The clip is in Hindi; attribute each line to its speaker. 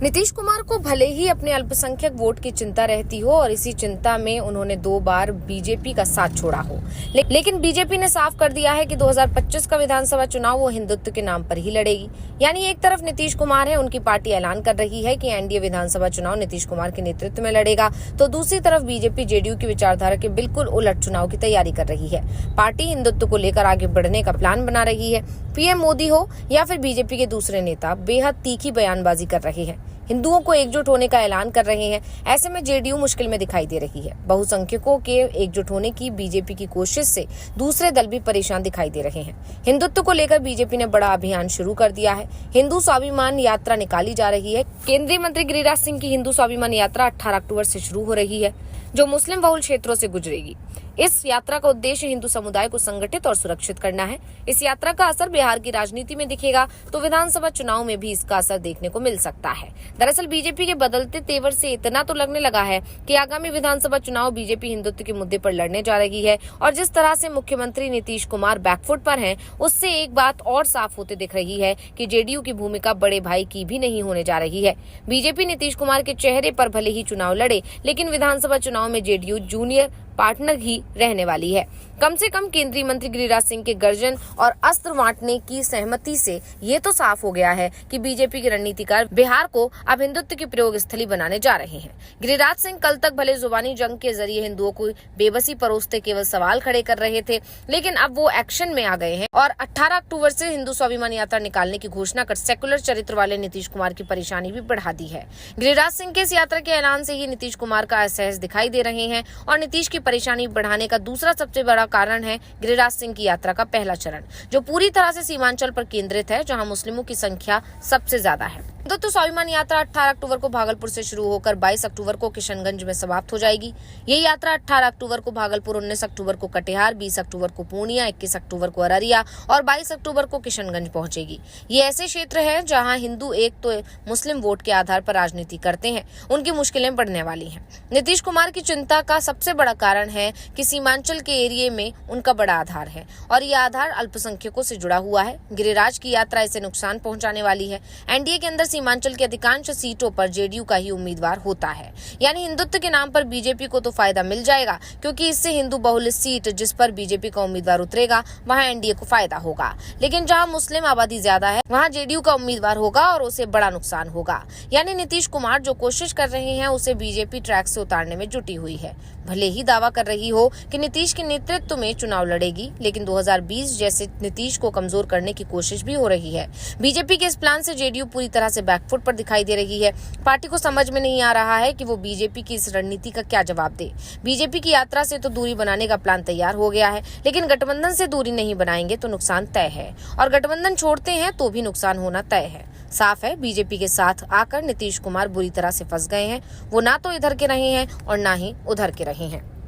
Speaker 1: नीतीश कुमार को भले ही अपने अल्पसंख्यक वोट की चिंता रहती हो और इसी चिंता में उन्होंने 2 बार बीजेपी का साथ छोड़ा हो, लेकिन बीजेपी ने साफ कर दिया है कि 2025 का विधानसभा चुनाव वो हिंदुत्व के नाम पर ही लड़ेगी। यानी एक तरफ नीतीश कुमार है, उनकी पार्टी ऐलान कर रही है कि एनडीए विधानसभा चुनाव नीतीश कुमार के नेतृत्व में लड़ेगा, तो दूसरी तरफ बीजेपी जेडीयू की विचारधारा के बिल्कुल उलट चुनाव की तैयारी कर रही है। पार्टी हिंदुत्व को लेकर आगे बढ़ने का प्लान बना रही है। पीएम मोदी हो या फिर बीजेपी के दूसरे नेता बेहद तीखी बयानबाजी कर रहे हैं, हिंदुओं को एकजुट होने का ऐलान कर रहे हैं। ऐसे में जेडीयू मुश्किल में दिखाई दे रही है। बहुसंख्यकों के एकजुट होने की बीजेपी की कोशिश से दूसरे दल भी परेशान दिखाई दे रहे हैं। हिंदुत्व को लेकर बीजेपी ने बड़ा अभियान शुरू कर दिया है। हिंदू स्वाभिमान यात्रा निकाली जा रही है। केंद्रीय मंत्री गिरिराज सिंह की हिंदू स्वाभिमान यात्रा 18 अक्टूबर से शुरू हो रही है, जो मुस्लिम बहुल क्षेत्रों से गुजरेगी। इस यात्रा का उद्देश्य हिंदू समुदाय को संगठित और सुरक्षित करना है। इस यात्रा का असर बिहार की राजनीति में दिखेगा, तो विधानसभा चुनाव में भी इसका असर देखने को मिल सकता है। दरअसल बीजेपी के बदलते तेवर से इतना तो लगने लगा है कि आगामी विधानसभा चुनाव बीजेपी हिंदुत्व के मुद्दे पर लड़ने जा रही है, और जिस तरह से मुख्यमंत्री नीतीश कुमार बैकफुट पर हैं, उससे एक बात और साफ होते दिख रही है कि जेडीयू की भूमिका बड़े भाई की भी नहीं होने जा रही है। बीजेपी नीतीश कुमार के चेहरे पर भले ही चुनाव लड़े, लेकिन विधानसभा चुनाव में जेडीयू जूनियर पार्टनर ही रहने वाली है। कम से कम केंद्रीय मंत्री गिरिराज सिंह के गर्जन और अस्त्र बांटने की सहमति से ये तो साफ हो गया है कि बीजेपी के रणनीतिकार बिहार को अब हिंदुत्व की प्रयोग स्थली बनाने जा रहे हैं। गिरिराज सिंह कल तक भले जुबानी जंग के जरिए हिंदुओं को बेबसी परोसते केवल सवाल खड़े कर रहे थे, लेकिन अब वो एक्शन में आ गए हैं और 18 अक्टूबर से हिंदू स्वाभिमान यात्रा निकालने की घोषणा कर सेकुलर चरित्र वाले नीतीश कुमार की परेशानी भी बढ़ा दी है। गिरिराज सिंह के इस यात्रा के ऐलान से ही नीतीश कुमार का असहज दिखाई दे रहे हैं, और नीतीश की परेशानी बढ़ाने का दूसरा सबसे बड़ा कारण है गिरिराज सिंह की यात्रा का पहला चरण, जो पूरी तरह से सीमांचल पर केंद्रित है, जहां मुस्लिमों की संख्या सबसे ज्यादा है। तो स्वाभिमान यात्रा 18 अक्टूबर को भागलपुर से शुरू होकर 22 अक्टूबर को किशनगंज में समाप्त हो जाएगी। ये यात्रा 18 अक्टूबर को भागलपुर, 19 अक्टूबर को कटिहार, 20 अक्टूबर को पूर्णिया, 21 अक्टूबर को अररिया और 22 अक्टूबर को किशनगंज पहुंचेगी। ये ऐसे क्षेत्र हैं जहां हिंदू एक तो मुस्लिम वोट के आधार पर राजनीति करते हैं, उनकी मुश्किलें बढ़ने वाली हैं। नीतीश कुमार की चिंता का सबसे बड़ा कारण है कि सीमांचल के एरिया में उनका बड़ा आधार है, और ये आधार अल्पसंख्यकों से जुड़ा हुआ है। गिरिराज की यात्रा इसे नुकसान पहुंचाने वाली है। एनडीए के अंदर सीमांचल की अधिकांश सीटों पर जेडीयू का ही उम्मीदवार होता है। यानी हिंदुत्व के नाम पर बीजेपी को तो फायदा मिल जाएगा, क्योंकि इससे हिंदू बहुल सीट जिस पर बीजेपी का उम्मीदवार उतरेगा वहां एनडीए को फायदा होगा, लेकिन जहां मुस्लिम आबादी ज्यादा है वहां जेडीयू का उम्मीदवार होगा और उसे बड़ा नुकसान होगा। यानी नीतीश कुमार जो कोशिश कर रहे हैं उसे बीजेपी ट्रैक से उतारने में जुटी हुई है। भले ही दावा कर रही हो कि नीतीश के नेतृत्व में चुनाव लड़ेगी, लेकिन 2020 जैसे नीतीश को कमजोर करने की कोशिश भी हो रही है। बीजेपी के इस प्लान से जेडीयू पूरी तरह से बैकफुट पर दिखाई दे रही है। पार्टी को समझ में नहीं आ रहा है कि वो बीजेपी की इस रणनीति का क्या जवाब दे। बीजेपी की यात्रा से तो दूरी बनाने का प्लान तैयार हो गया है, लेकिन गठबंधन से दूरी नहीं बनाएंगे तो नुकसान तय है, और गठबंधन छोड़ते हैं तो भी नुकसान होना तय है। साफ है, बीजेपी के साथ आकर नीतीश कुमार बुरी तरह से फंस गए हैं। वो ना तो इधर के रहे हैं और ना ही उधर के रहे हैं।